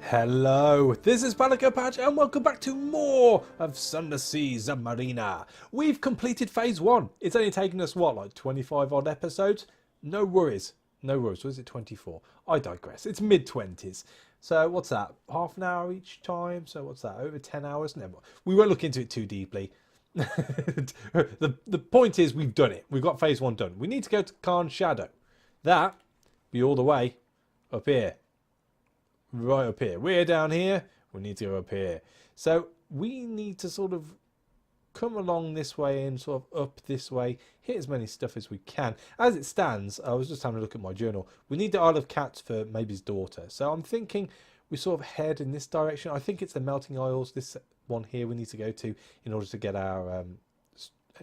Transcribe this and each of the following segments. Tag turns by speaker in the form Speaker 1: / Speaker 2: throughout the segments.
Speaker 1: Hello, this is Patch and welcome back to more of Sunless Sea Zubmarine. We've completed phase 1. It's only taken us, what, like 25 odd episodes? No worries. No worries. Was it 24? I digress. It's mid-20s. So what's that? Half an hour each time? So what's that? Over 10 hours? No, we won't look into it too deeply. the point is we've done it. We've got phase 1 done. We need to go to Karn's Shadow. That be all the way up here. Right up here. We're down here. We need to go up here. So we need to sort of come along this way and sort of up this way. Hit as many stuff as we can. As it stands, I was just having a look at my journal. We need the Isle of Cats for Maybe's daughter. So I'm thinking we sort of head in this direction. I think it's the Melting Isles, this one here we need to go to in order to get our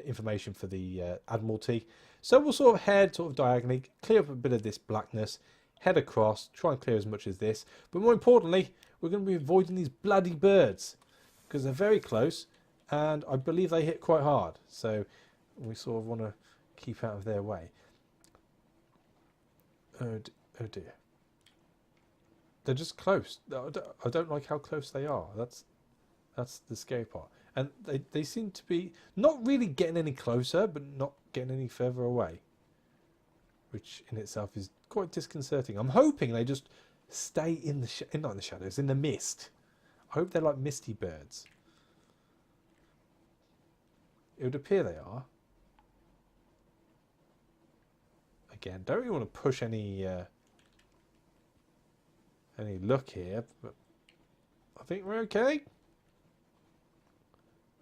Speaker 1: information for the Admiralty. So we'll sort of head sort of diagonally, clear up a bit of this blackness, head across, try and clear as much as this. But more importantly, we're going to be avoiding these bloody birds because they're very close and I believe they hit quite hard. So we sort of want to keep out of their way. Oh dear. They're just close. I don't like how close they are. That's the scary part. And they seem to be not really getting any closer, but not getting any further away, which in itself is quite disconcerting. I'm hoping they just stay in the not in the shadows, in the mist. I hope they're like misty birds. It would appear they are. Again, don't really want to push any luck here, but I think we're okay.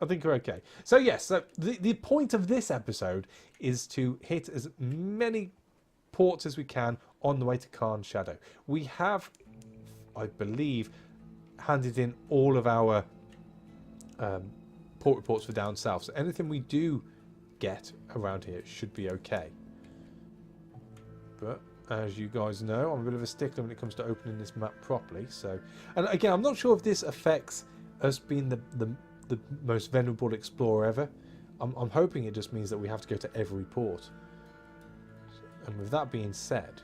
Speaker 1: I think we're okay. So yes, so the point of this episode is to hit as many ports as we can on the way to Karn's Shadow. We have, I believe, handed in all of our port reports for down south. So anything we do get around here should be okay. But as you guys know, I'm a bit of a stickler when it comes to opening this map properly. So, and again, I'm not sure if this affects us being the most venerable explorer ever. I'm hoping it just means that we have to go to every port. And with that being said,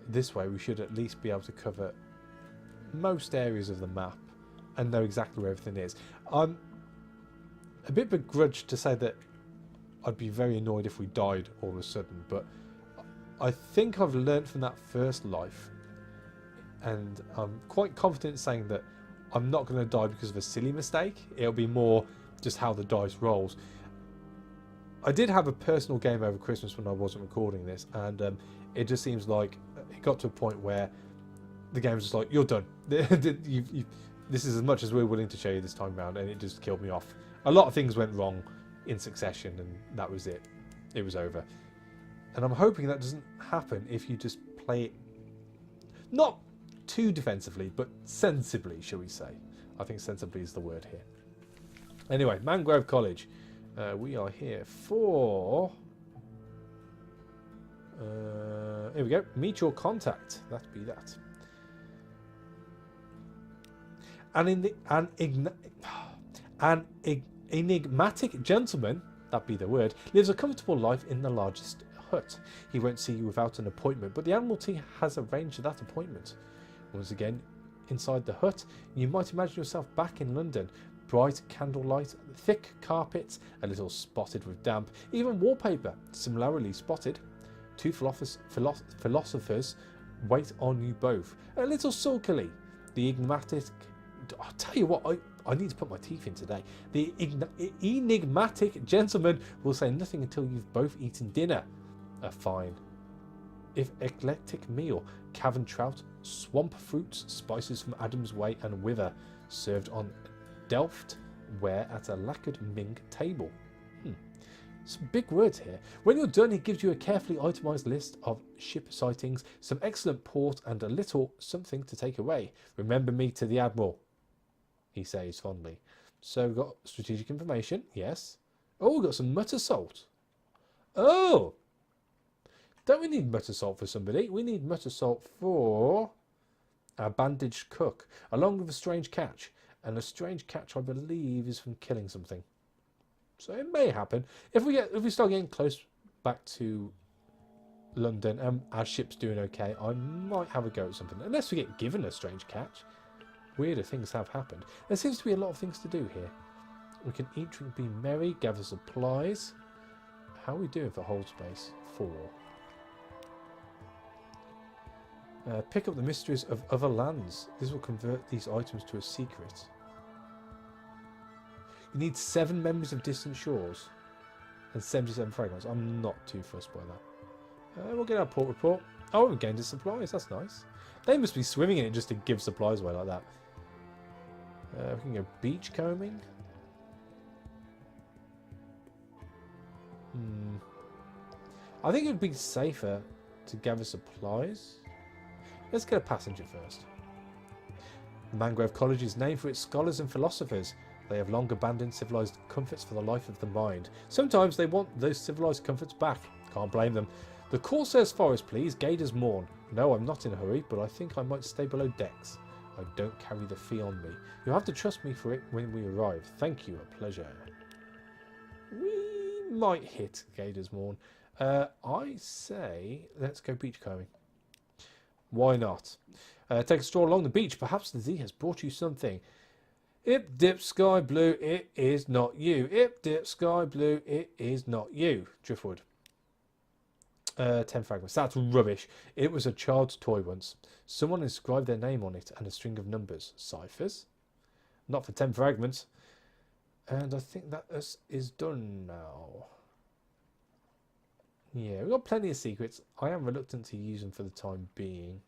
Speaker 1: this way we should at least be able to cover most areas of the map and know exactly where everything is. I'm a bit begrudged to say that I'd be very annoyed if we died all of a sudden, but I think I've learned from that first life, and I'm quite confident saying that I'm not going to die because of a silly mistake. It'll be more just how the dice rolls. I did have a personal game over Christmas when I wasn't recording this, and it just seems like it got to a point where the game was just like, you're done. This is as much as we're willing to show you this time round, and it just killed me off. A lot of things went wrong in succession, and that was it. It was over. And I'm hoping that doesn't happen if you just play it not too defensively, but sensibly, shall we say. I think sensibly is the word here. Anyway, Mangrove College. We are here for... here we go. Meet your contact. That'd be that. An enigmatic gentleman, that'd be the word, lives a comfortable life in the largest hut. He won't see you without an appointment, but the Admiralty has arranged that appointment. Once again, inside the hut, you might imagine yourself back in London. Bright candlelight, thick carpets, a little spotted with damp, even wallpaper similarly spotted. Two philosophers wait on you both. A little sulkily, the enigmatic... I'll tell you what, I need to put my teeth in today. The enigmatic gentleman will say nothing until you've both eaten dinner. A fine, if eclectic meal, cavern trout, swamp fruits, spices from Adam's Way and Wither, served on Delft ware at a lacquered Ming table. Some big words here. When you're done, he gives you a carefully itemised list of ship sightings, some excellent port, and a little something to take away. Remember me to the Admiral, he says fondly. So we've got strategic information, yes. Oh, we've got some mutter salt. Oh! Don't we need mutter salt for somebody? We need mutter salt for our bandaged cook, along with a strange catch. And a strange catch, I believe, is from killing something. So it may happen. If we start getting close back to London and our ship's doing okay, I might have a go at something. Unless we get given a strange catch. Weirder things have happened. There seems to be a lot of things to do here. We can eat, drink, be merry, gather supplies. How are we doing for hold space? 4. Pick up the mysteries of other lands. This will convert these items to a secret. You need 7 members of distant shores and 77 fragments. I'm not too fussed by that. We'll get our port report. Oh, we've gained the supplies. That's nice. They must be swimming in it just to give supplies away like that. We can go beach combing. I think it would be safer to gather supplies. Let's get a passenger first. Mangrove College is named for its scholars and philosophers. They have long abandoned civilized comforts for the life of the mind. Sometimes they want those civilized comforts back. Can't blame them. The Corsair's Forest, please. Gator's Morn. No, I'm not in a hurry, but I think I might stay below decks. I don't carry the fee on me. You'll have to trust me for it when we arrive. Thank you, a pleasure. We might hit Gator's Morn. I say let's go beachcombing. Why not? Take a stroll along the beach. Perhaps the Z has brought you something. Ip dip sky blue, it is not you. Ip dip sky blue, it is not you. Driftwood. 10 fragments. That's rubbish. It was a child's toy once. Someone inscribed their name on it and a string of numbers. Ciphers? Not for 10 fragments. And I think that is done now. Yeah, we've got plenty of secrets. I am reluctant to use them for the time being.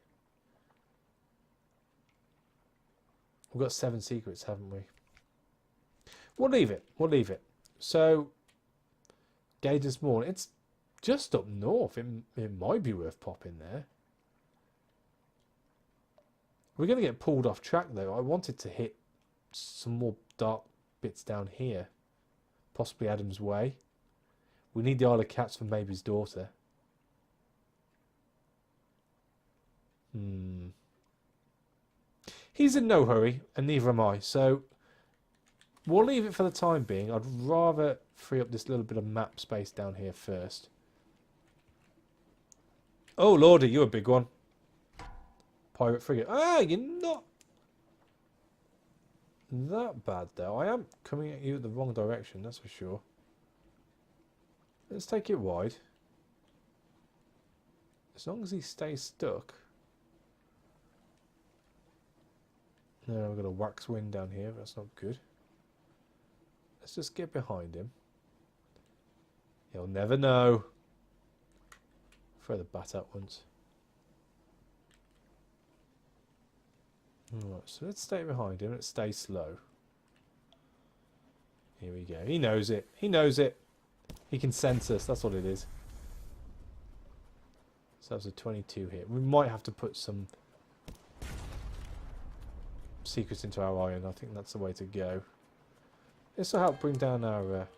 Speaker 1: We've got 7 secrets, haven't we? We'll leave it. We'll leave it. So, Gator's Morn. It's just up north. It might be worth popping there. We're going to get pulled off track, though. I wanted to hit some more dark bits down here. Possibly Adam's Way. We need the Isle of Cats for Maybe's daughter. He's in no hurry, and neither am I. So, we'll leave it for the time being. I'd rather free up this little bit of map space down here first. Oh, lordy, you're a big one. Pirate frigate. Ah, you're not that bad, though. I am coming at you the wrong direction, that's for sure. Let's take it wide. As long as he stays stuck. No, we've got a wax wind down here. That's not good. Let's just get behind him. He'll never know. Throw the bat out once. Alright, so let's stay behind him. Let's stay slow. Here we go. He knows it. He knows it. He can sense us. That's what it is. So that's a 22 hit. We might have to put some secrets into our iron. I think that's the way to go. This will help bring down our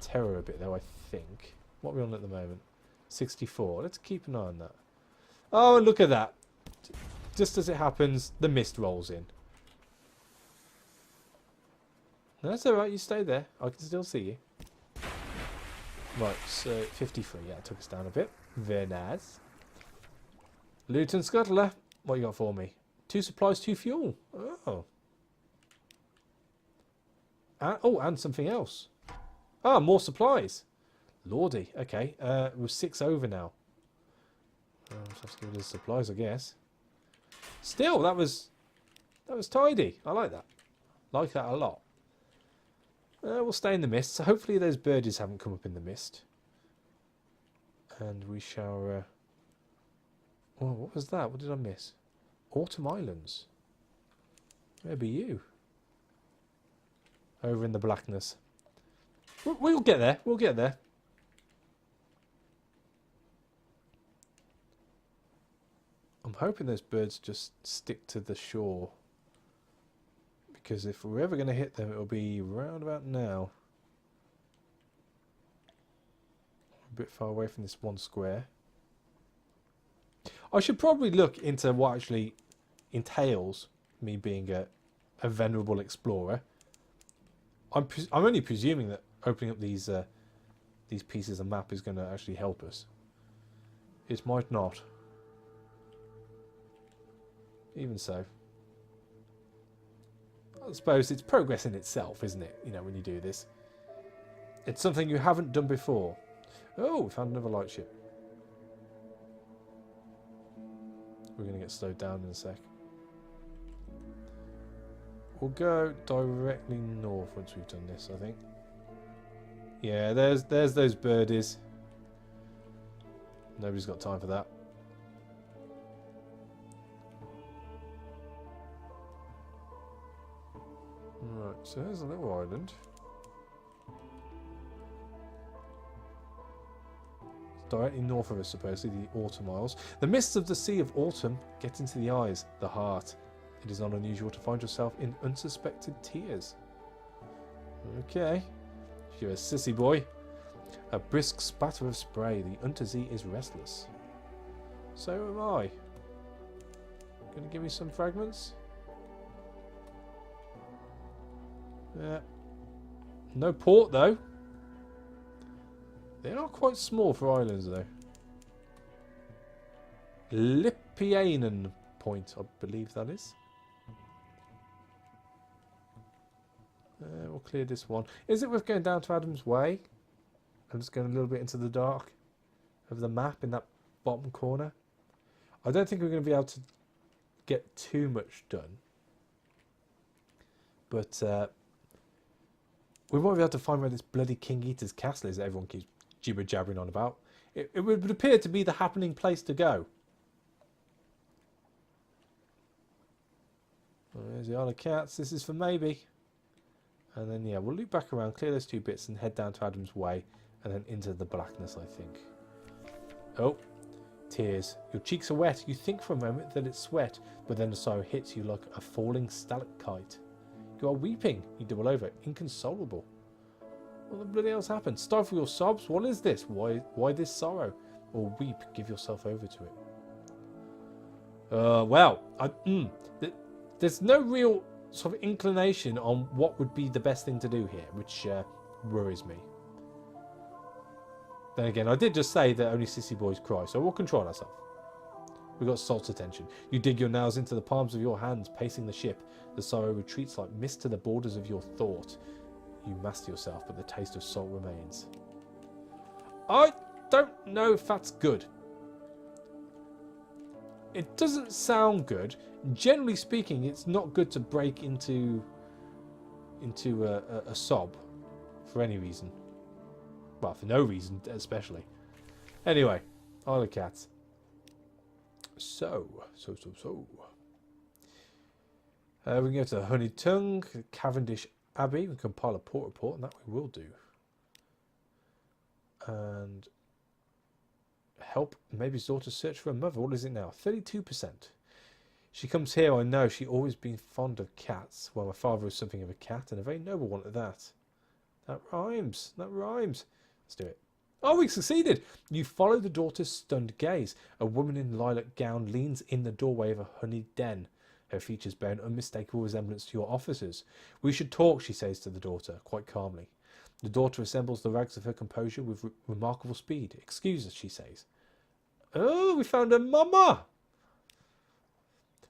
Speaker 1: terror a bit, though, I think. What are we on at the moment? 64. Let's keep an eye on that. Oh, look at that. Just as it happens, the mist rolls in. No, that's alright. You stay there. I can still see you. Right, so 53. Yeah, it took us down a bit. Very nice. Luton Scuttler. What you got for me? 2 supplies, 2 fuel. Oh. And something else. Ah, more supplies. Lordy. Okay. We're 6 over now. Just have to give it the supplies, I guess. Still, that was tidy. I like that. Like that a lot. We'll stay in the mist. So hopefully those birdies haven't come up in the mist. And we shall... Oh, what was that? What did I miss? Autumn Islands. Maybe you. Over in the blackness. We'll get there. We'll get there. I'm hoping those birds just stick to the shore. Because if we're ever going to hit them, it'll be round about now. A bit far away from this one square. I should probably look into what actually entails me being a venerable explorer. I'm only presuming that opening up these pieces of map is going to actually help us. It might not. Even so. I suppose it's progress in itself, isn't it? You know, when you do this. It's something you haven't done before. Oh, we found another lightship. We're going to get slowed down in a sec. We'll go directly north once we've done this, I think. Yeah, there's those birdies. Nobody's got time for that. Right, so there's a little island. It's directly north of us, supposedly, the Autumn Isles. The mists of the Sea of Autumn get into the eyes, the heart. It is not unusual to find yourself in unsuspected tears. Okay. You're a sissy boy. A brisk spatter of spray. The Underzee is restless. So am I. Gonna give me some fragments? Yeah. No port though. They are quite small for islands though. Lipianen Point, I believe that is. We'll clear this one. Is it worth going down to Adam's Way? I'm just going a little bit into the dark of the map in that bottom corner. I don't think we're going to be able to get too much done. But we might be able to find where this bloody King Eater's castle is that everyone keeps jibber-jabbering on about. It would appear to be the happening place to go. Well, there's the Isle of Cats. This is for maybe. And then, yeah, we'll loop back around, clear those two bits, and head down to Adam's Way, and then into the blackness, I think. Oh, tears. Your cheeks are wet. You think for a moment that it's sweat, but then the sorrow hits you like a falling stalactite. You are weeping. You double over, inconsolable. What the bloody hell's happened? Stifle your sobs? What is this? Why this sorrow? Or weep, give yourself over to it. Well, there's no real sort of inclination on what would be the best thing to do here, which worries me. Then again, I did just say that only sissy boys cry, so we'll control ourselves. We've got Salt's attention. You dig your nails into the palms of your hands, pacing the ship. The sorrow retreats like mist to the borders of your thought. You master yourself, but the taste of salt remains. I don't know if that's good. It doesn't sound good. Generally speaking, it's not good to break into a sob for any reason. Well, for no reason, especially. Anyway, Isle of Cats. So. We can go to Honey Tongue, Cavendish Abbey. We can compile a port report, and that we will do. And help maybe's daughter search for a mother. What is it now? 32%. She comes here, I know. She always been fond of cats. Well, my father was something of a cat, and a very noble one at that. That rhymes. That rhymes. Let's do it. Oh, we succeeded. You follow the daughter's stunned gaze. A woman in lilac gown leans in the doorway of a honeyed den. Her features bear an unmistakable resemblance to your officers. We should talk, she says to the daughter, quite calmly. The daughter assembles the rags of her composure with remarkable speed. Excuse us, she says. Oh, we found a mama!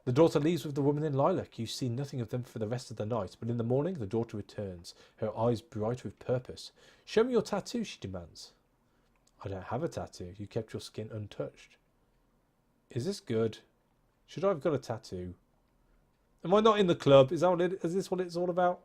Speaker 1: The daughter leaves with the woman in lilac. You see nothing of them for the rest of the night, but in the morning the daughter returns, her eyes bright with purpose. Show me your tattoo, she demands. I don't have a tattoo. You kept your skin untouched. Is this good? Should I have got a tattoo? Am I not in the club? Is this what it's all about?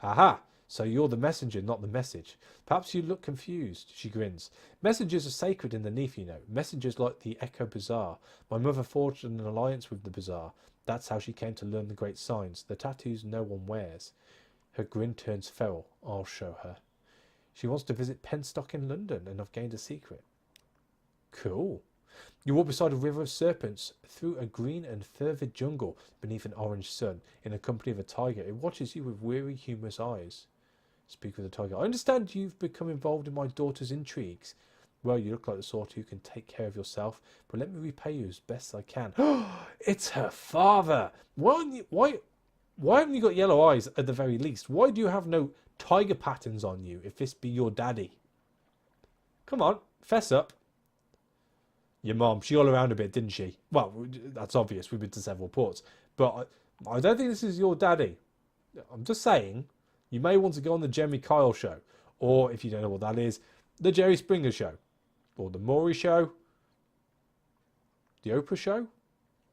Speaker 1: Aha! So you're the messenger, not the message. Perhaps you look confused. She grins. Messengers are sacred in the Neath, you know. Messengers like the Echo Bazaar. My mother forged an alliance with the Bazaar. That's how she came to learn the great signs. The tattoos no one wears. Her grin turns feral. I'll show her. She wants to visit Penstock in London, and I've gained a secret. Cool. You walk beside a river of serpents, through a green and fervid jungle, beneath an orange sun, in the company of a tiger. It watches you with weary, humorous eyes. Speak with the tiger. I understand you've become involved in my daughter's intrigues. Well, you look like the sort who can take care of yourself, but let me repay you as best I can. It's her father! Why haven't you got yellow eyes at the very least? Why do you have no tiger patterns on you if this be your daddy? Come on, fess up. Your mom, she got around a bit, didn't she? Well, that's obvious. We've been to several ports. But I don't think this is your daddy. I'm just saying, you may want to go on the Jeremy Kyle show. Or, if you don't know what that is, the Jerry Springer show. Or the Maury show. The Oprah show.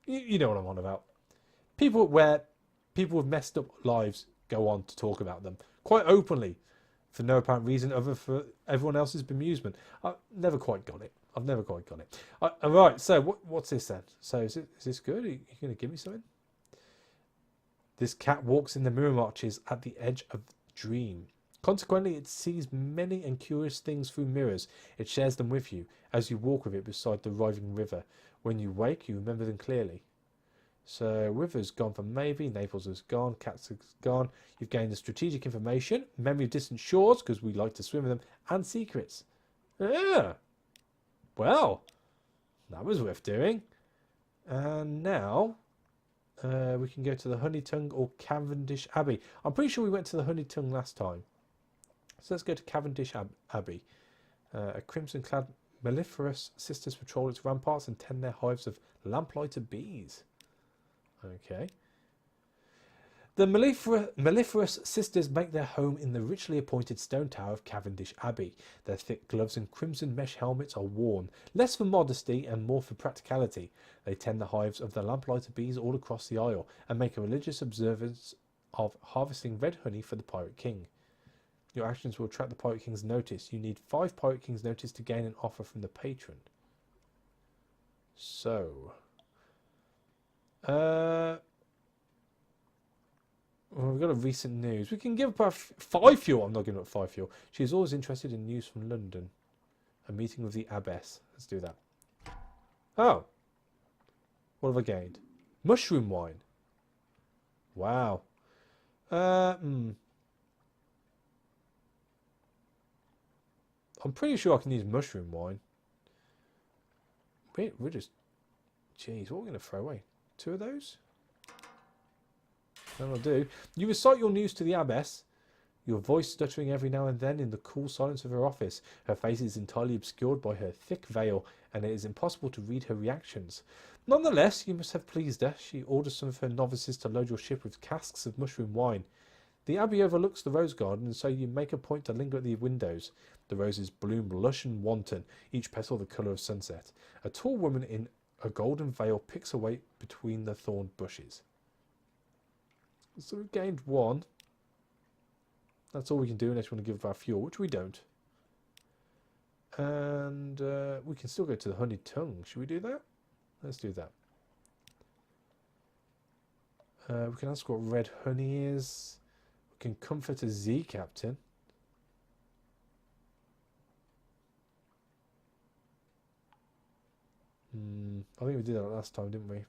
Speaker 1: You know what I'm on about. People where people with messed up lives go on to talk about them. Quite openly. For no apparent reason other for everyone else's bemusement. I've never quite got it. Alright, so what's this then? So is this good? Are you going to give me something? This cat walks in the mirror arches at the edge of the dream. Consequently, it sees many and curious things through mirrors. It shares them with you as you walk with it beside the writhing river. When you wake, you remember them clearly. So, river's gone for maybe, Naples is gone, cats is gone. You've gained the strategic information, memory of distant shores, because we like to swim in them, and secrets. Yeah. Well, that was worth doing. And now, we can go to the Honeytongue or Cavendish Abbey. I'm pretty sure we went to the Honeytongue last time. So let's go to Cavendish Abbey. A crimson-clad mellifluous sisters patrol its ramparts and tend their hives of lamplighter bees. Okay. The mellifluous sisters make their home in the richly appointed stone tower of Cavendish Abbey. Their thick gloves and crimson mesh helmets are worn, less for modesty and more for practicality. They tend the hives of the lamplighter bees all across the isle and make a religious observance of harvesting red honey for the Pirate King. Your actions will attract the Pirate King's notice. You need 5 Pirate King's notice to gain an offer from the patron. So... well, we've got a recent news. We can give her 5 fuel. I'm not giving up 5 fuel. She is always interested in news from London. A meeting with the abbess. Let's do that. Oh. What have I gained? Mushroom wine. Wow. I'm pretty sure I can use mushroom wine. We're just... Jeez, what are we going to throw away? 2 of those? That'll do. You recite your news to the abbess, your voice stuttering every now and then in the cool silence of her office. Her face is entirely obscured by her thick veil, and it is impossible to read her reactions. Nonetheless, you must have pleased her. She orders some of her novices to load your ship with casks of mushroom wine. The abbey overlooks the rose garden, and so you make a point to linger at the windows. The roses bloom lush and wanton, each petal the colour of sunset. A tall woman in a golden veil picks away between the thorn bushes. So we've gained 1. That's all we can do unless we want to give our fuel, which we don't. And we can still go to the Honeytongue. Should we do that? Let's do that. We can ask what red honey is. We can comfort a Z captain. I think we did that last time, didn't we?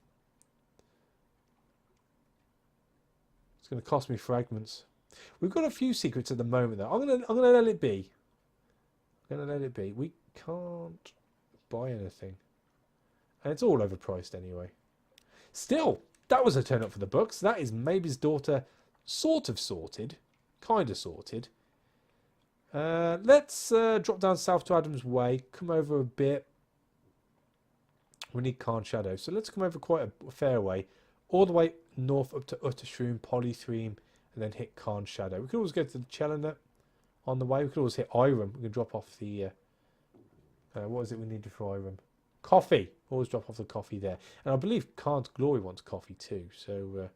Speaker 1: It's going to cost me fragments. We've got a few secrets at the moment, though. I'm gonna let it be. We can't buy anything, and it's all overpriced anyway. Still, that was a turn up for the books. That is Maybe's daughter, sort of sorted, kind of sorted. Let's drop down south to Adam's Way. Come over a bit. We need Carn Shadow, so let's come over quite a fair way, all the way north up to Uttershroom, Polythreme, and then hit Carn Shadow. We could always go to the Chelena on the way. We could always hit Irem. We can drop off the... what is it we needed for Irem? Coffee. Always drop off the coffee there. And I believe Carn's Glory wants coffee too, so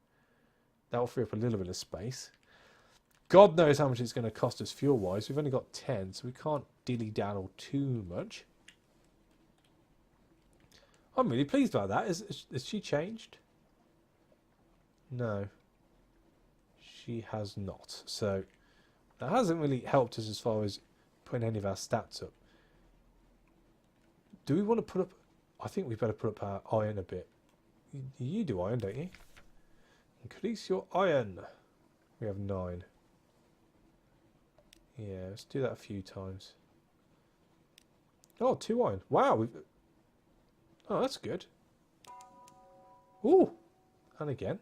Speaker 1: that will free up a little bit of space. God knows how much it's going to cost us fuel-wise. We've only got 10, so we can't dilly-daddle too much. I'm really pleased about that. Has she changed? No. She has not. So that hasn't really helped us as far as putting any of our stats up. Do we want to put up... I think we better put up our iron a bit. You do iron, don't you? Increase your iron. We have 9. Yeah, let's do that a few times. Oh, 2 iron. Wow. Oh, that's good. Ooh. And again.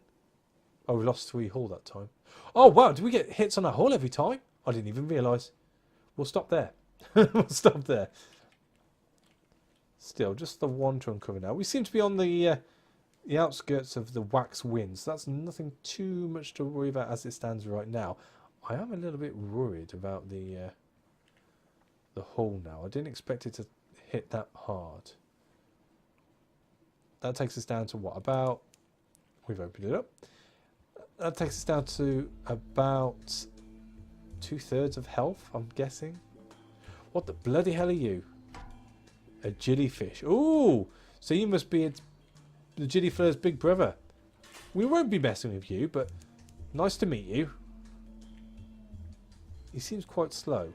Speaker 1: Oh, we lost 3 hull that time. Oh, wow. Did we get hits on our hull every time? I didn't even realise. We'll stop there. We'll stop there. Still, just the one to uncover now. We seem to be on the outskirts of the wax winds. That's nothing too much to worry about as it stands right now. I am a little bit worried about the hull now. I didn't expect it to hit that hard. That takes us down to what? About... We've opened it up. That takes us down to about 2/3 of health, I'm guessing. What the bloody hell are you? A jellyfish. Ooh! So you must be the jellyfish's big brother. We won't be messing with you, but nice to meet you. He seems quite slow.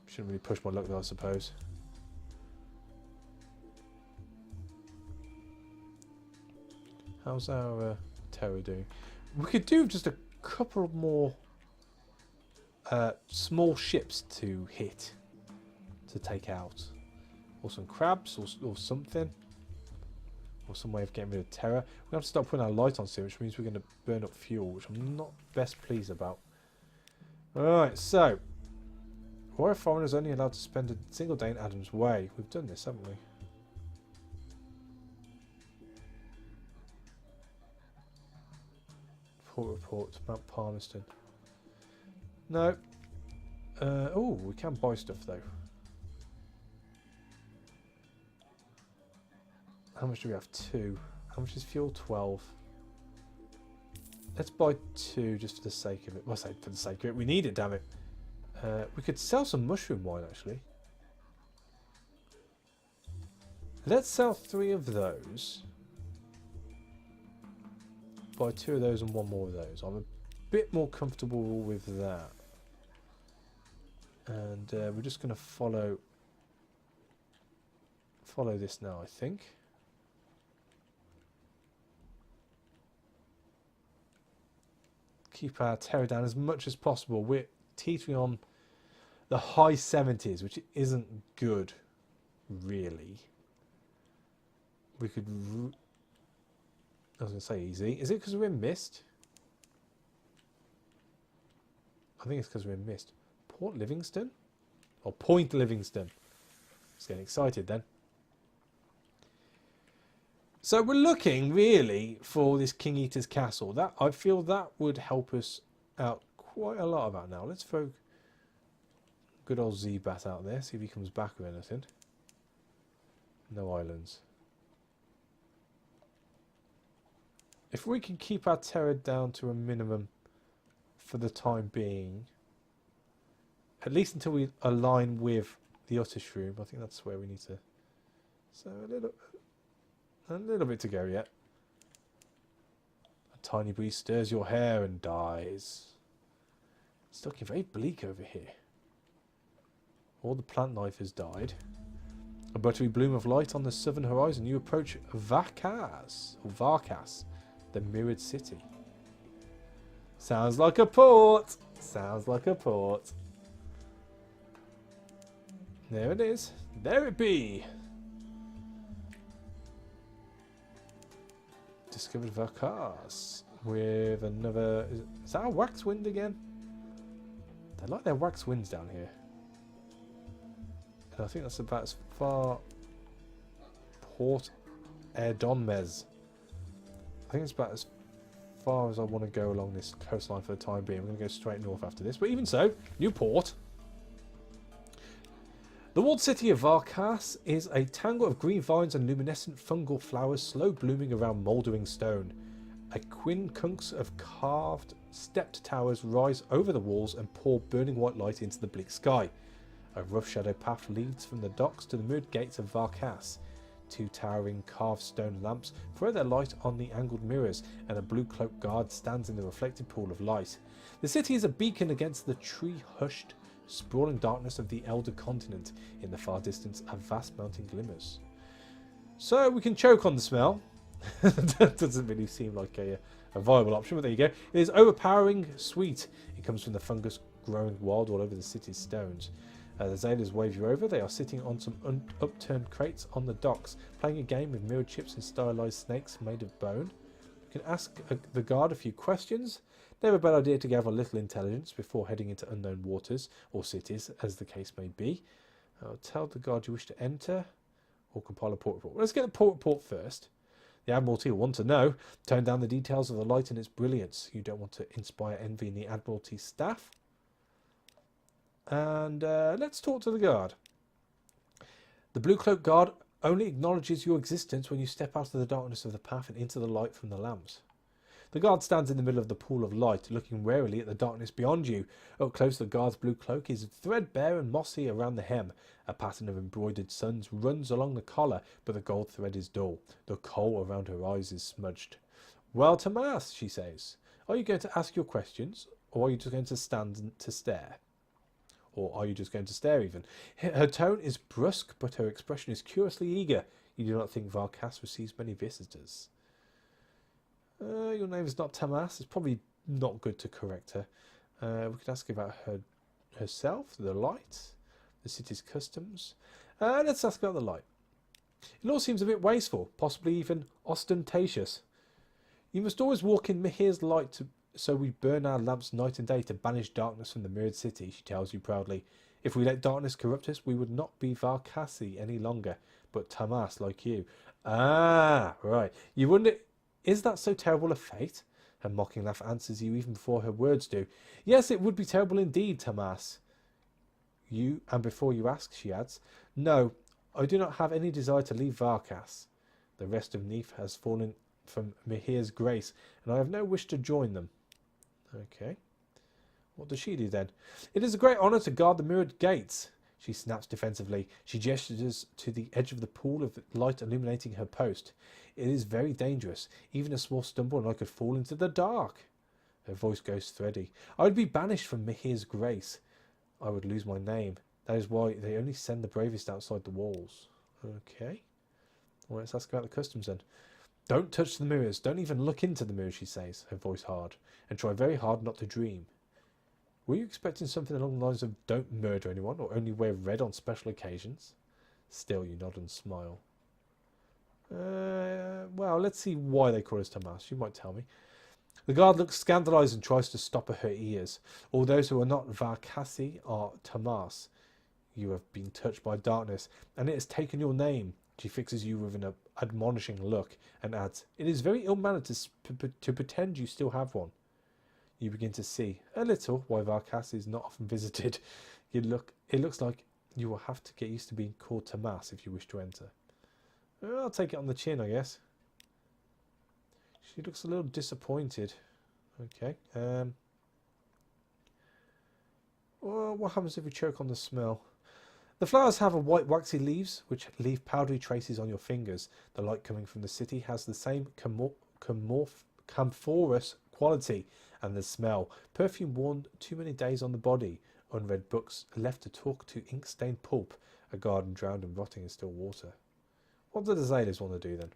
Speaker 1: Shouldn't really push my luck though, I suppose. How's our terror doing? We could do just a couple more small ships to hit, to take out. Or some crabs, or something. Or some way of getting rid of terror. We have to start putting our light on soon, which means we're going to burn up fuel, which I'm not best pleased about. Alright, so... Why are foreigners only allowed to spend a single day in Adam's Way? We've done this, haven't we? Port report, Mount Palmerston. No. Oh, we can buy stuff though. How much do we have? 2. How much is fuel? 12. Let's buy 2 just for the sake of it. Well, I say for the sake of it. We need it, damn it. We could sell some mushroom wine, actually. Let's sell 3 of those. Buy 2 of those and 1 more of those. I'm a bit more comfortable with that. And we're just going to follow this now, I think. Keep our terror down as much as possible. We're teetering on the high 70s, which isn't good, really. We could... I was going to say easy. Is it because we're in mist? I think it's because we're in mist. Port Livingston? Or Point Livingston. Just getting excited then. So we're looking really for this King Eater's Castle. That I feel that would help us out quite a lot about now. Let's throw good old Z-Bat out there. See if he comes back with anything. No islands. If we can keep our terror down to a minimum for the time being, at least until we align with the Otter Shroom, I think that's where we need to. So a little bit to go yet. A tiny breeze stirs your hair and dies. It's looking very bleak over here. All the plant life has died. A buttery bloom of light on the southern horizon. You approach Varchas, the mirrored city. Sounds like a port. Sounds like a port. There it is. There it be. Discovered Varchas with another... Is that a wax wind again? They like their wax winds down here. And I think that's about as far... Port Erdonmez. I think it's about as far as I want to go along this coastline for the time being. I'm going to go straight north after this. But even so, new port. The walled city of Varchas is a tangle of green vines and luminescent fungal flowers slow blooming around mouldering stone. A quincunx of carved stepped towers rise over the walls and pour burning white light into the bleak sky. A rough shadow path leads from the docks to the mirrored gates of Varchas. 2 towering carved stone lamps throw their light on the angled mirrors, and a blue cloaked guard stands in the reflected pool of light. The city is a beacon against the tree-hushed, sprawling darkness of the elder continent. In the far distance, a vast mountain glimmers. So we can choke on the smell. That doesn't really seem like a viable option, but there you go. It is overpowering sweet. It comes from the fungus growing wild all over the city's stones. The sailors wave you over. They are sitting on some upturned crates on the docks, playing a game with mirrored ships and stylized snakes made of bone. You can ask the guard a few questions. Never a bad idea to gather a little intelligence before heading into unknown waters, or cities, as the case may be. Tell the guard you wish to enter, or compile a port report. Let's get the port report first. The Admiralty will want to know. Tone down the details of the light and its brilliance. You don't want to inspire envy in the Admiralty staff. And let's talk to the guard. The Blue Cloak Guard only acknowledges your existence when you step out of the darkness of the path and into the light from the lamps. The guard stands in the middle of the pool of light, looking warily at the darkness beyond you. Up close, the guard's blue cloak is threadbare and mossy around the hem. A pattern of embroidered suns runs along the collar, but the gold thread is dull. The kohl around her eyes is smudged. Well, Tomas, she says, are you going to ask your questions, or are you just going to stand to stare? Or are you just going to stare even? Her tone is brusque, but her expression is curiously eager. You do not think Varchas receives many visitors. Your name is not Tomas. It's probably not good to correct her. We could ask about herself, the light, the city's customs. Let's ask about the light. It all seems a bit wasteful, possibly even ostentatious. You must always walk in Mihir's light, so we burn our lamps night and day to banish darkness from the mirrored city, she tells you proudly. If we let darkness corrupt us, we would not be Varchasi any longer, but Tomas like you. Ah, right. You wonder, is that so terrible a fate? Her mocking laugh answers you even before her words do. Yes, it would be terrible indeed, Tomas. And before you ask, she adds, no, I do not have any desire to leave Varchas. The rest of Neath has fallen from Mihir's grace, and I have no wish to join them. Okay. What does she do then? It is a great honour to guard the mirrored gates. She snaps defensively. She gestures to the edge of the pool of light illuminating her post. It is very dangerous. Even a small stumble and I could fall into the dark. Her voice goes thready. I would be banished from Mihir's grace. I would lose my name. That is why they only send the bravest outside the walls. Okay. Well, let's ask about the customs then. Don't touch the mirrors. Don't even look into the mirrors, she says, her voice hard. And try very hard not to dream. Were you expecting something along the lines of don't murder anyone or only wear red on special occasions? Still, you nod and smile. Well, let's see why they call us Tomas. You might tell me. The guard looks scandalised and tries to stop her ears. All those who are not Varchasi are Tomas. You have been touched by darkness, and it has taken your name. She fixes you with an admonishing look and adds, it is very ill-mannered to pretend you still have one. You begin to see a little why Varchas is not often visited. It looks like you will have to get used to being called Tomas if you wish to enter. I'll take it on the chin, I guess. She looks a little disappointed. Okay. Well, what happens if we choke on the smell? The flowers have a white waxy leaves, which leave powdery traces on your fingers. The light coming from the city has the same camphorous quality, and the smell. Perfume worn too many days on the body. Unread books left to talk to ink-stained pulp. A garden drowned and rotting in still water. What do the Zailers want to do then?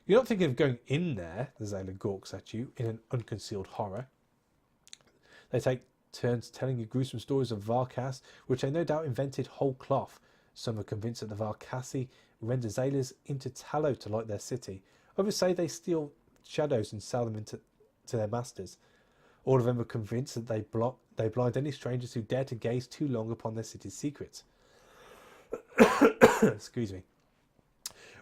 Speaker 1: You're not thinking of going in there, the Zailer gawks at you in an unconcealed horror. They take turns telling you gruesome stories of Varchas, which they no doubt invented whole cloth. Some are convinced that the Varchasi render Zailers into tallow to light their city. Others say they steal shadows and sell them to their masters. All of them are convinced that they blind any strangers who dare to gaze too long upon their city's secrets. Excuse me.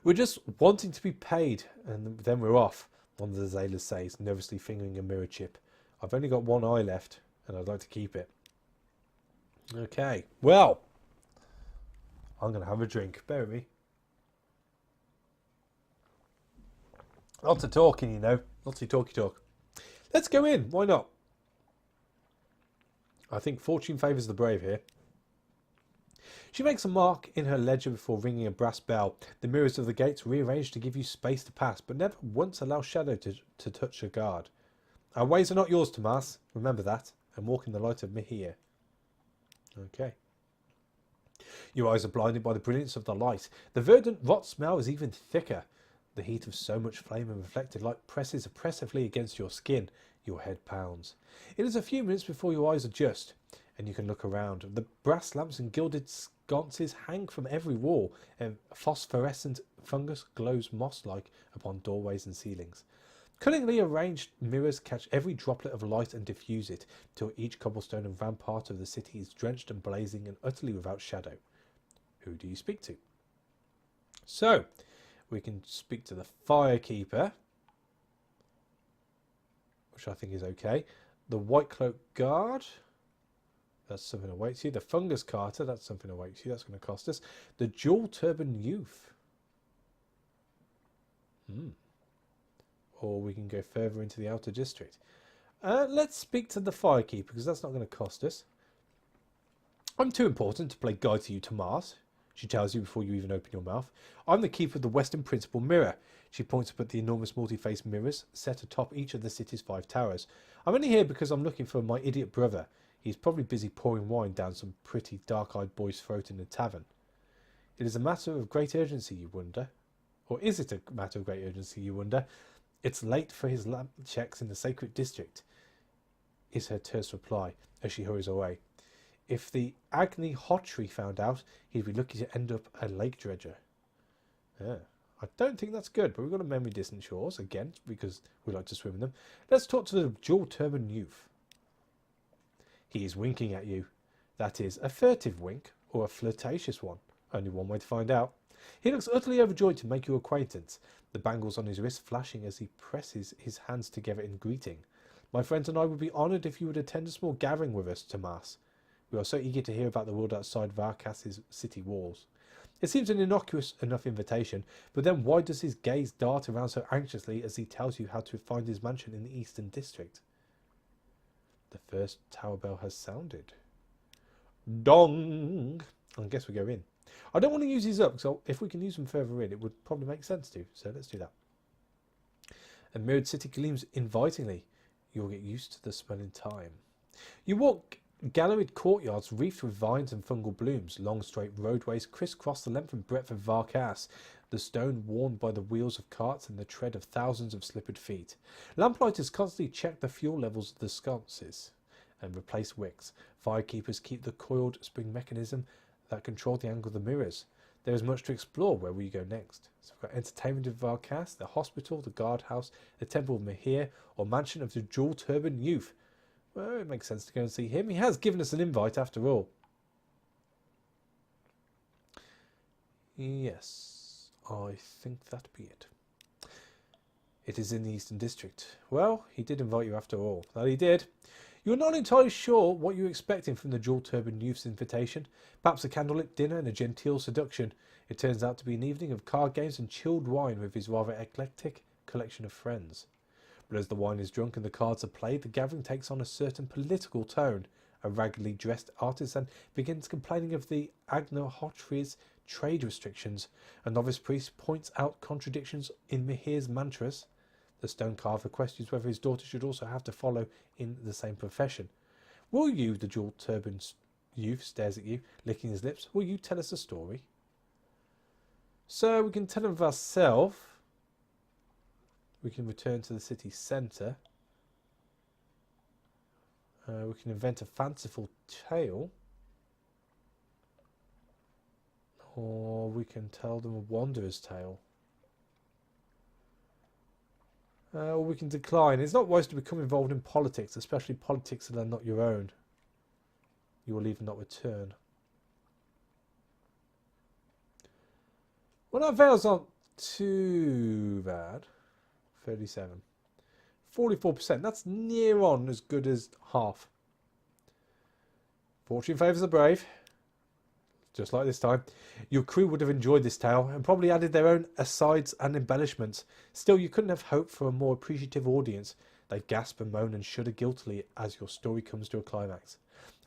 Speaker 1: We're just wanting to be paid, and then we're off, one of the Zailers says, nervously fingering a mirror chip. I've only got one eye left, and I'd like to keep it. Okay, well, I'm going to have a drink. Bear with me. Lots of talking, you know. Lots of talky talk. Let's go in. Why not? I think fortune favours the brave here. She makes a mark in her ledger before ringing a brass bell. The mirrors of the gates rearranged to give you space to pass, but never once allow shadow to touch a guard. Our ways are not yours, Tomas. Remember that, and walk in the light of Mihir. Okay. Your eyes are blinded by the brilliance of the light. The verdant rot smell is even thicker. The heat of so much flame and reflected light presses oppressively against your skin. Your head pounds. It is a few minutes before your eyes adjust, and you can look around. The brass lamps and gilded sconces hang from every wall, and phosphorescent fungus glows moss-like upon doorways and ceilings. Cunningly arranged mirrors catch every droplet of light and diffuse it, till each cobblestone and rampart of the city is drenched and blazing and utterly without shadow. Who do you speak to? So, we can speak to the firekeeper, which I think is okay. The white cloak guard, that's something that awaits you. The fungus carter, that's something that awaits you. That's going to cost us. The dual turban youth. Or we can go further into the outer district. Let's speak to the firekeeper, because that's not going to cost us. I'm too important to play guide to you to Mars, she tells you before you even open your mouth. I'm the keeper of the Western Principal Mirror. She points up at the enormous multi-faced mirrors set atop each of the city's 5 towers. I'm only here because I'm looking for my idiot brother. He's probably busy pouring wine down some pretty dark-eyed boy's throat in the tavern. It is a matter of great urgency, you wonder. Or is it a matter of great urgency, you wonder? It's late for his lamp checks in the sacred district, is her terse reply as she hurries away. If the Agni Hotry found out, he'd be lucky to end up a lake dredger. Yeah, I don't think that's good, but we've got a memory distant shores, again, because we like to swim in them. Let's talk to the dual turban youth. He is winking at you. That is a furtive wink, or a flirtatious one. Only one way to find out. He looks utterly overjoyed to make your acquaintance, the bangles on his wrist flashing as he presses his hands together in greeting. My friends and I would be honoured if you would attend a small gathering with us, Tomas. We are so eager to hear about the world outside Varchas' city walls. It seems an innocuous enough invitation, but then why does his gaze dart around so anxiously as he tells you how to find his mansion in the Eastern District? The first tower bell has sounded. Dong! I guess we go in. I don't want to use these up, so if we can use them further in, it would probably make sense to. So let's do that. A mirrored city gleams invitingly. You'll get used to the smell in time. You walk galleried courtyards wreathed with vines and fungal blooms. Long straight roadways crisscross the length and breadth of Varchas, the stone worn by the wheels of carts and the tread of thousands of slippered feet. Lamplighters constantly check the fuel levels of the sconces and replace wicks. Firekeepers keep the coiled spring mechanism that control the angle of the mirrors. There is much to explore. Where will you go next? So we've got entertainment of Varchas, the hospital, the guardhouse, the temple of Mihir, or mansion of the dual turban youth. Well, it makes sense to go and see him. He has given us an invite after all. Yes, I think that'd be it. It is in the Eastern District. Well, he did invite you after all. That he did. You're not entirely sure what you're expecting from the dual turban youth's invitation. Perhaps a candlelit dinner and a genteel seduction. It turns out to be an evening of card games and chilled wine with his rather eclectic collection of friends. But as the wine is drunk and the cards are played, the gathering takes on a certain political tone. A raggedly dressed artisan begins complaining of the Agnohotry's trade restrictions. A novice priest points out contradictions in Mihir's mantras. The stone carver questions whether his daughter should also have to follow in the same profession. Will you, the dual turban youth stares at you, licking his lips, will you tell us a story? So we can tell him of ourselves. We can return to the city centre. We can invent a fanciful tale. Or we can tell them a wanderer's tale. Or we can decline. It's not wise to become involved in politics, especially politics that are not your own. You will even not return. Well, our veils aren't too bad. 37. 44%. That's near on as good as half. Fortune favours the brave. Just like this time. Your crew would have enjoyed this tale and probably added their own asides and embellishments. Still, you couldn't have hoped for a more appreciative audience. They gasp and moan and shudder guiltily as your story comes to a climax.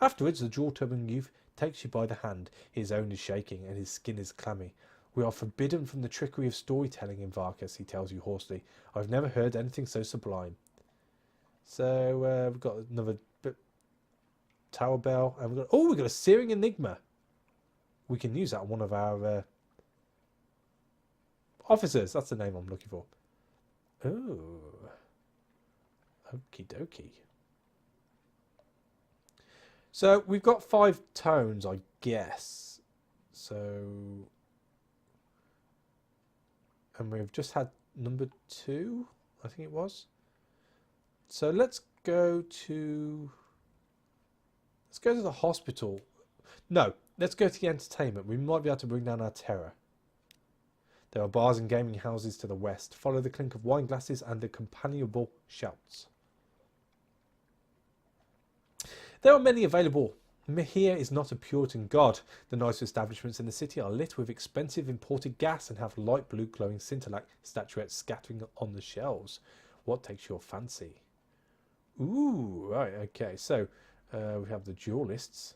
Speaker 1: Afterwards, the dual turban youth takes you by the hand. His own is shaking and his skin is clammy. We are forbidden from the trickery of storytelling in Varchas, he tells you hoarsely. I've never heard anything so sublime. So, we've got another bit tower bell. And we've got a searing enigma. We can use that on one of our officers. That's the name I'm looking for. Oh. Okie dokie. So we've got 5 tones, I guess. So... and we've just had number 2, I think it was. So let's go to the hospital. No, let's go to the entertainment. We might be able to bring down our terror. There are bars and gaming houses to the west. Follow the clink of wine glasses and the companionable shouts. There are many available. Mahir is not a Puritan god. The nice establishments in the city are lit with expensive imported gas and have light blue glowing scintillac statuettes scattering on the shelves. What takes your fancy? Ooh, right, okay. So, we have the duelists.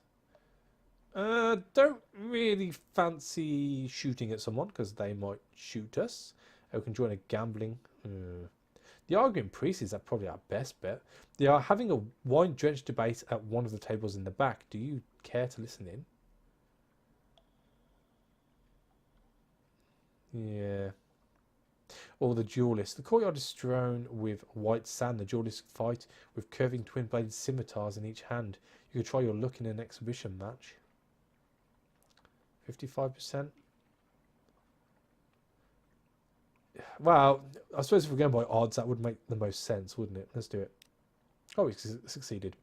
Speaker 1: Don't really fancy shooting at someone because they might shoot us. We can join a gambling. The arguing priest is probably our best bet. They are having a wine-drenched debate at one of the tables in the back. Do you care to listen in? Yeah. Or the duelist. The courtyard is strewn with white sand. The duelists fight with curving twin-bladed scimitars in each hand. You could try your luck in an exhibition match. 55%. Well, I suppose if we're going by odds, that would make the most sense, wouldn't it? Let's do it. Oh, we succeeded.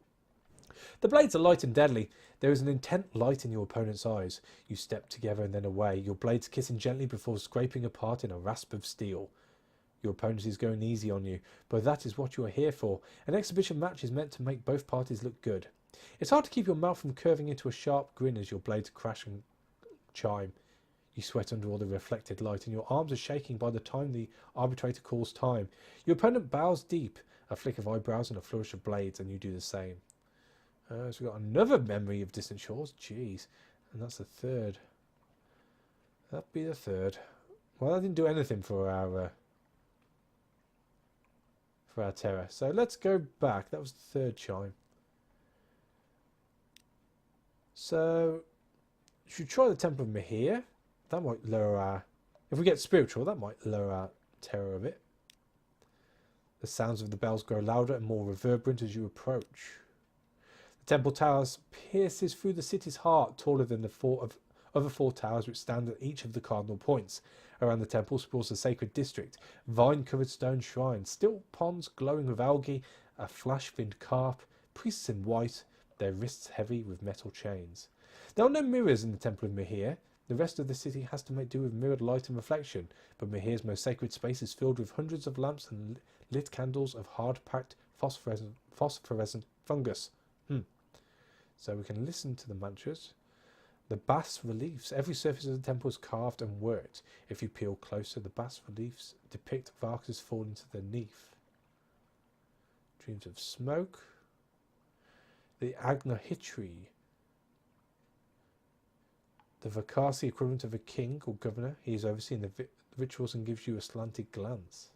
Speaker 1: The blades are light and deadly. There is an intent light in your opponent's eyes. You step together and then away, your blades kissing gently before scraping apart in a rasp of steel. Your opponent is going easy on you, but that is what you are here for. An exhibition match is meant to make both parties look good. It's hard to keep your mouth from curving into a sharp grin as your blades crash and chime. You sweat under all the reflected light, and your arms are shaking by the time the arbitrator calls time. Your opponent bows deep, a flick of eyebrows and a flourish of blades, and you do the same. So we've got another memory of distant shores. Jeez. And that's the third. That'd be the third. Well, that didn't do anything for our terror. So let's go back. That was the third chime. So should we try the Temple of Mahir? That might lower our... If we get spiritual, that might lower our terror a bit. The sounds of the bells grow louder and more reverberant as you approach. The temple towers pierces through the city's heart, taller than the other four towers which stand at each of the cardinal points. Around the temple sprawls the sacred district, vine-covered stone shrines, still ponds glowing with algae, a flash-finned carp, priests in white, their wrists heavy with metal chains. There are no mirrors in the Temple of Mahir. The rest of the city has to make do with mirrored light and reflection, but Mahir's most sacred space is filled with hundreds of lamps and lit candles of hard-packed phosphorescent fungus. So we can listen to the mantras. The bas-reliefs. Every surface of the temple is carved and worked. If you peel closer, the bas-reliefs depict Varchas falling to their knees. Dreams of smoke. The Agnahitri. The Varchas, equivalent of a king or governor. He is overseeing the rituals and gives you a slanted glance.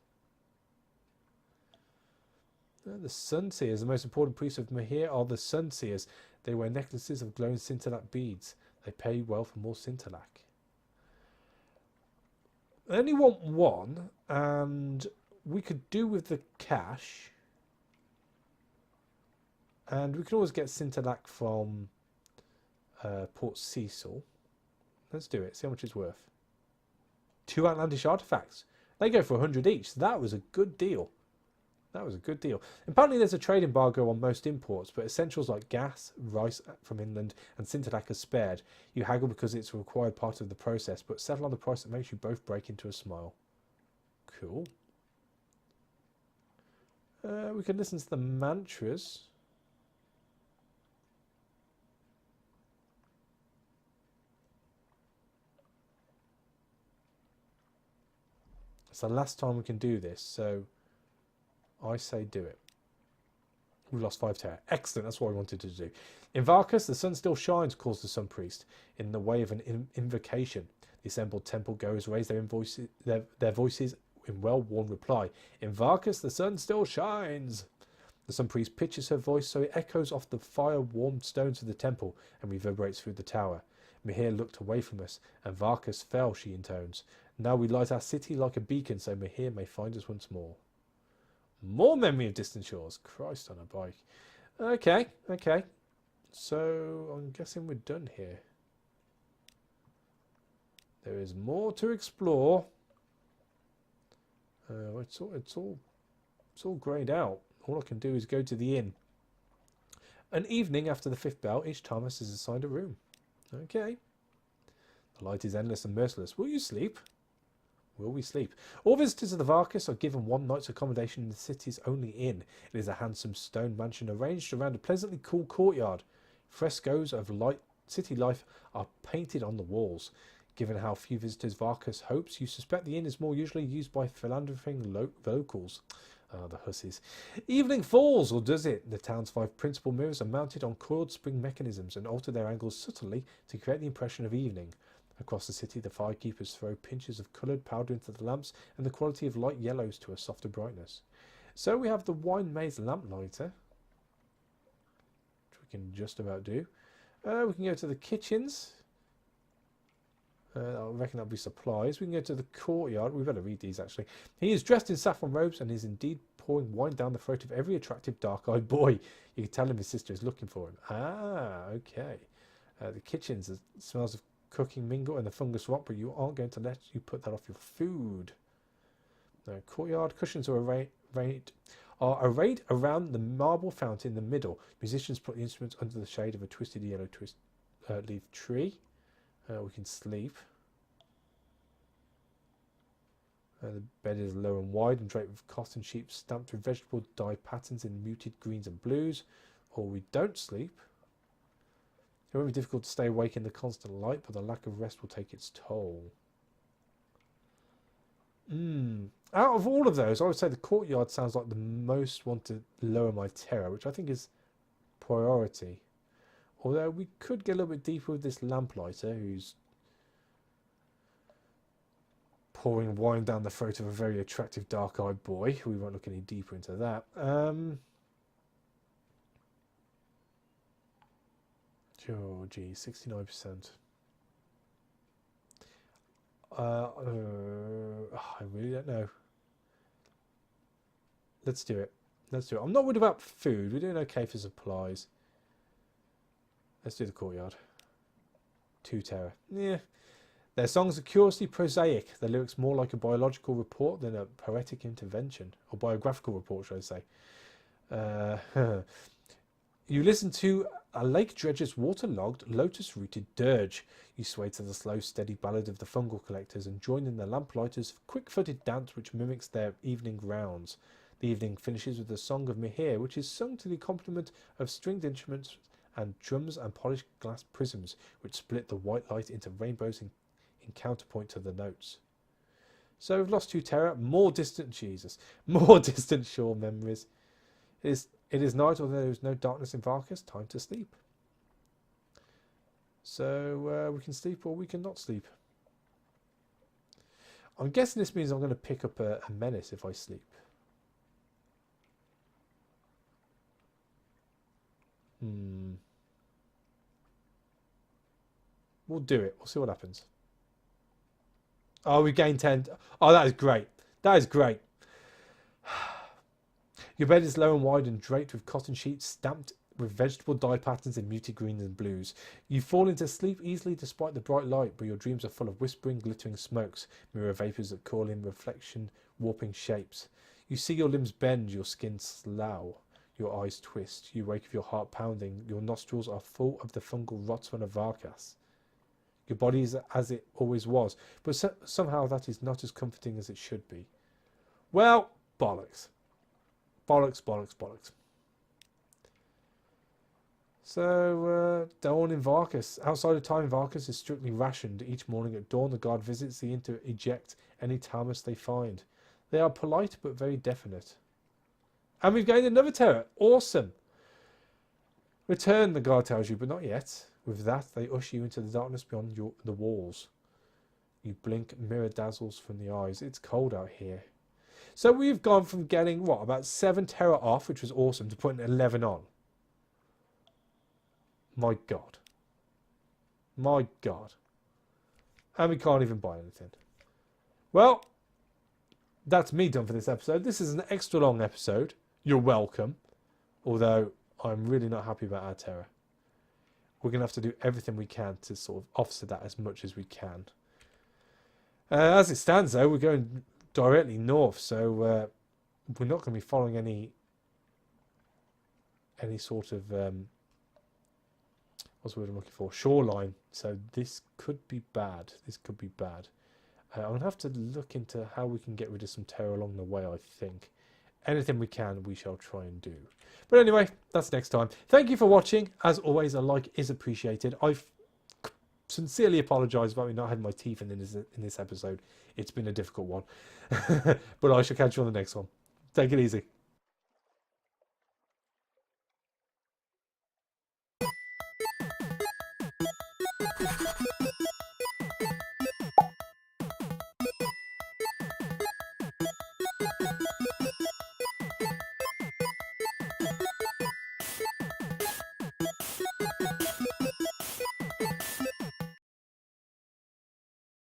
Speaker 1: The Sunseers. The most important priests of Mahir are the Sunseers. They wear necklaces of glowing scintillac beads. They pay well for more scintillac. I only want one, and we could do with the cash. And we can always get scintillac from Port Cecil. Let's do it. See how much it's worth. 2 outlandish artifacts. They go for 100 each. So that was a good deal. That was a good deal. Apparently there's a trade embargo on most imports, but essentials like gas, rice from inland, and scintillac are spared. You haggle because it's a required part of the process, but settle on the price that makes you both break into a smile. Cool. We can listen to the mantras. It's the last time we can do this, so I say do it. We lost 5 terror. Excellent, that's what I wanted to do. In Varchas, the sun still shines, calls the sun priest, in the way of an invocation. The assembled temple goers raise their voices in well-worn reply. In Varchas, the sun still shines. The sun priest pitches her voice so it echoes off the fire-warmed stones of the temple and reverberates through the tower. Mahir looked away from us, and Varchas fell, she intones. Now we light our city like a beacon, so Mahir may find us once more. More memory of distant shores. Christ on a bike. Okay, okay. So I'm guessing we're done here. There is more to explore. It's all greyed out. All I can do is go to the inn. An evening after the 5th bell, each Thomas is assigned a room. Okay. The light is endless and merciless. Will you sleep? Will we sleep? All visitors of the Varchas are given one night's accommodation in the city's only inn. It is a handsome stone mansion arranged around a pleasantly cool courtyard. Frescoes of city life are painted on the walls. Given how few visitors Varchas hopes, you suspect the inn is more usually used by philandering locals. The hussies. Evening falls, or does it? The town's 5 principal mirrors are mounted on coiled spring mechanisms and alter their angles subtly to create the impression of evening. Across the city, the firekeepers throw pinches of coloured powder into the lamps and the quality of light yellows to a softer brightness. So we have the wine maze lamplighter, which we can just about do. We can go to the kitchens. I reckon that'll be supplies. We can go to the courtyard. We better read these actually. He is dressed in saffron robes and is indeed pouring wine down the throat of every attractive dark-eyed boy. You can tell him his sister is looking for him. Ah, okay. The kitchens, the smells of cooking mingle and the fungus rot, but you aren't going to let you put that off your food. No, courtyard cushions are arrayed around the marble fountain in the middle. Musicians put the instruments under the shade of a twisted yellow leaf tree. We can sleep. The bed is low and wide and draped with cotton sheets stamped with vegetable dye patterns in muted greens and blues. Or we don't sleep. It won't be difficult to stay awake in the constant light, but the lack of rest will take its toll. Out of all of those, I would say the courtyard sounds like the most one to lower my terror, which I think is priority. Although we could get a little bit deeper with this lamplighter who's pouring wine down the throat of a very attractive dark-eyed boy. We won't look any deeper into that. Oh, gee, 69%. I really don't know. Let's do it. Let's do it. I'm not worried about food. We're doing okay for supplies. Let's do the courtyard. 2 terror. Yeah. Their songs are curiously prosaic. Their lyrics more like a biological report than a poetic intervention. Or biographical report, should I say. You listen to a lake dredger's waterlogged, lotus-rooted dirge. You sway to the slow, steady ballad of the fungal collectors and join in the lamplighters' quick-footed dance which mimics their evening rounds. The evening finishes with the song of Mihir, which is sung to the accompaniment of stringed instruments and drums and polished glass prisms, which split the white light into rainbows in counterpoint to the notes. So we've lost 2 terror, more distant shore memories. It is night, although there is no darkness in Varchas. Time to sleep. So we can sleep or we can not sleep. I'm guessing this means I'm going to pick up a menace if I sleep. We'll do it. We'll see what happens. Oh, we gained 10. Oh, that is great. That is great. Your bed is low and wide and draped with cotton sheets stamped with vegetable dye patterns in muted greens and blues. You fall into sleep easily despite the bright light, but your dreams are full of whispering, glittering smokes, mirror vapours that call in reflection, warping shapes. You see your limbs bend, your skin slough, your eyes twist. You wake with your heart pounding. Your nostrils are full of the fungal rotsman of Varchas. Your body is as it always was, but somehow that is not as comforting as it should be. Well, bollocks. Bollocks, bollocks, bollocks. So, dawn in Varchas. Outside of time, Varchas is strictly rationed. Each morning at dawn, the guard visits the inn to eject any Talmus they find. They are polite, but very definite. And we've gained another terror. Awesome. Return, the guard tells you, but not yet. With that, they usher you into the darkness beyond the walls. You blink, mirror dazzles from the eyes. It's cold out here. So we've gone from getting, what, about 7 terror off, which was awesome, to putting 11 on. My God. My God. And we can't even buy anything. Well, that's me done for this episode. This is an extra long episode. You're welcome. Although, I'm really not happy about our terror. We're going to have to do everything we can to sort of offset that as much as we can. As it stands, though, we're going directly north, so we're not going to be following any sort of What's the word I'm looking for? Shoreline. So this could be bad. This could be bad. I'm going to have to look into how we can get rid of some terror along the way, I think. Anything we can, we shall try and do. But anyway, that's next time. Thank you for watching. As always, a like is appreciated. I've sincerely apologise about me not having my teeth in this episode. It's been a difficult one. But I shall catch you on the next one. Take it easy.